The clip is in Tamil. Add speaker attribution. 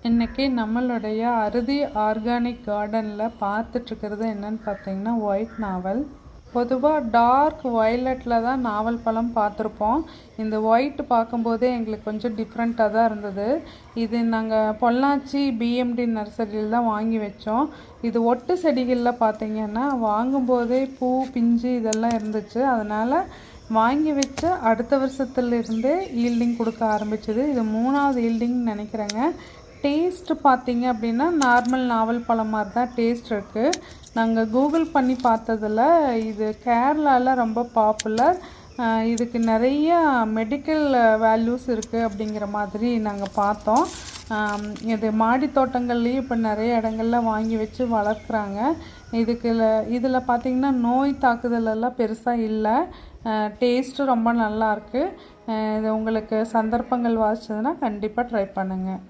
Speaker 1: இன்றைக்கி நம்மளுடைய அறுதி ஆர்கானிக் கார்டனில் பார்த்துட்ருக்கிறது என்னென்னு பார்த்தீங்கன்னா ஒயிட் நாவல். பொதுவாக டார்க் வயலட்டில் தான் நாவல் பழம் பார்த்துருப்போம். இந்த ஒயிட் பார்க்கும்போதே எங்களுக்கு கொஞ்சம் டிஃப்ரெண்ட்டாக தான் இருந்தது. இது நாங்கள் பொள்ளாச்சி பிஎம்டி நர்சரியில் தான் வாங்கி வச்சோம். இது ஒட்டு செடிகளில் பார்த்திங்கன்னா வாங்கும்போதே பூ பிஞ்சு இதெல்லாம் இருந்துச்சு. அதனால் வாங்கி வச்ச அடுத்த வருஷத்துலேருந்தே ஈல்டிங் கொடுக்க ஆரம்பிச்சிது. இது 3வது ஈல்டிங்னு நினைக்கிறேங்க. டேஸ்ட்டு பார்த்திங்க அப்படின்னா நார்மல் நாவல் பழம் மாதிரி தான் டேஸ்ட் இருக்குது. நாங்கள் கூகுள் பண்ணி பார்த்ததில் இது கேரளாவில் ரொம்ப பாப்புலர். இதுக்கு நிறைய மெடிக்கல் வேல்யூஸ் இருக்குது அப்படிங்கிற மாதிரி நாங்கள் பார்த்தோம். இது மாடி தோட்டங்கள்லேயும் இப்போ நிறைய இடங்கள்ல வாங்கி வச்சு வளர்க்குறாங்க. இதில் பார்த்திங்கன்னா நோய் தாக்குதலெல்லாம் பெருசாக இல்லை. டேஸ்ட்டு ரொம்ப நல்லாயிருக்கு. இது உங்களுக்கு சந்தர்ப்பங்கள் வாய்ச்சதுன்னா கண்டிப்பாக ட்ரை பண்ணுங்கள்.